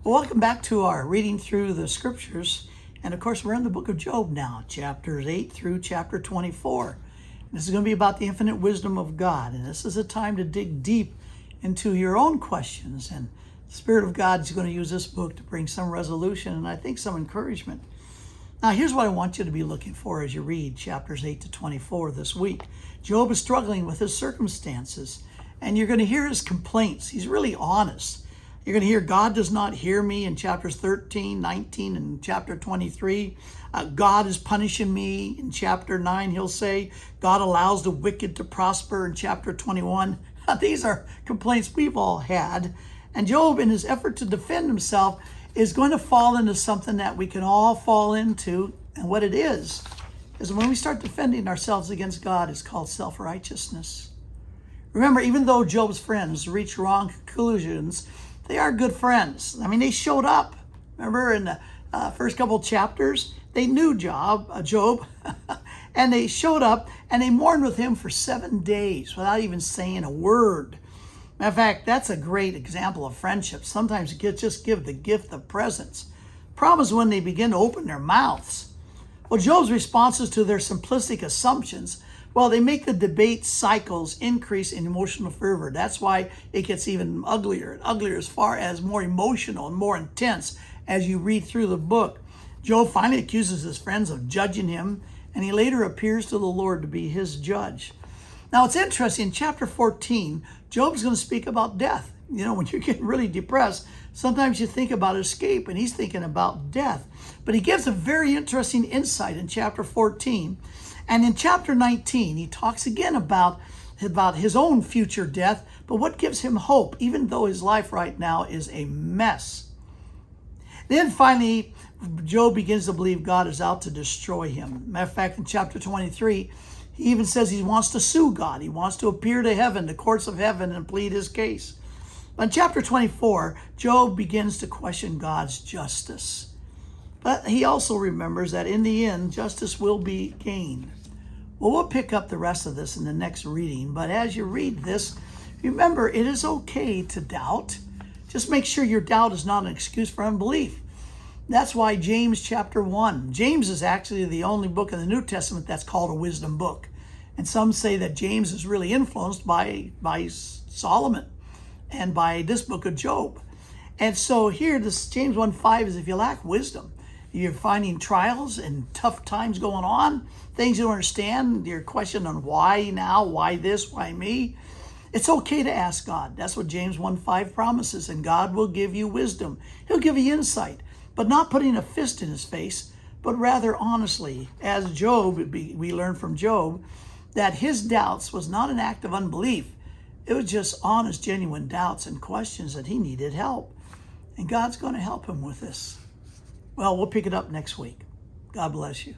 Well, welcome back to our reading through the scriptures. And of course, we're in the book of Job now, chapters 8 through chapter 24. This is going to be about the infinite wisdom of God. And this is a time to dig deep into your own questions. And the Spirit of God is going to use this book to bring some resolution and I think some encouragement. Now, here's what I want you to be looking for as you read chapters 8 to 24 this week. Job is struggling with his circumstances, and you're going to hear his complaints. He's really honest. You're going to hear God does not hear me in chapters 13, 19, and chapter 23. God is punishing me in chapter 9. He'll say God allows the wicked to prosper in chapter 21. These are complaints we've all had. And Job, in his effort to defend himself, is going to fall into something that we can all fall into. And what it is when we start defending ourselves against God, it's called self-righteousness. Remember, even though Job's friends reached wrong conclusions, they are good friends. I mean, they showed up. Remember in the first couple chapters, they knew Job, and they showed up and they mourned with him for 7 days without even saying a word. Matter of fact, that's a great example of friendship. Sometimes you just give the gift of presence. Problem is when they begin to open their mouths. Well, Job's responses to their simplistic assumptions, well, they make the debate cycles increase in emotional fervor. That's why it gets even uglier and uglier as far as more emotional and more intense as you read through the book. Job finally accuses his friends of judging him, and he later appears to the Lord to be his judge. Now, it's interesting. In chapter 14, Job's going to speak about death. You know, when you're getting really depressed, sometimes you think about escape, and he's thinking about death. But he gives a very interesting insight in chapter 14. And in chapter 19, he talks again about his own future death, but what gives him hope, even though his life right now is a mess. Then finally, Job begins to believe God is out to destroy him. Matter of fact, in chapter 23, he even says he wants to sue God. He wants to appear to heaven, the courts of heaven, and plead his case. But in chapter 24, Job begins to question God's justice. But he also remembers that in the end, justice will be gained. Well, we'll pick up the rest of this in the next reading. But as you read this, remember, it is okay to doubt. Just make sure your doubt is not an excuse for unbelief. That's why James chapter 1. James is actually the only book in the New Testament that's called a wisdom book. And some say that James is really influenced by Solomon and by this book of Job. And so here, this James 1:5 is if you lack wisdom, you're finding trials and tough times going on, things you don't understand, you're questioning on why now, why this, why me. It's okay to ask God. That's what James 1:5 promises, and God will give you wisdom. He'll give you insight, but not putting a fist in his face, but rather honestly. As Job, we learn from Job that his doubts was not an act of unbelief. It was just honest, genuine doubts and questions that he needed help. And God's going to help him with this. Well, we'll pick it up next week. God bless you.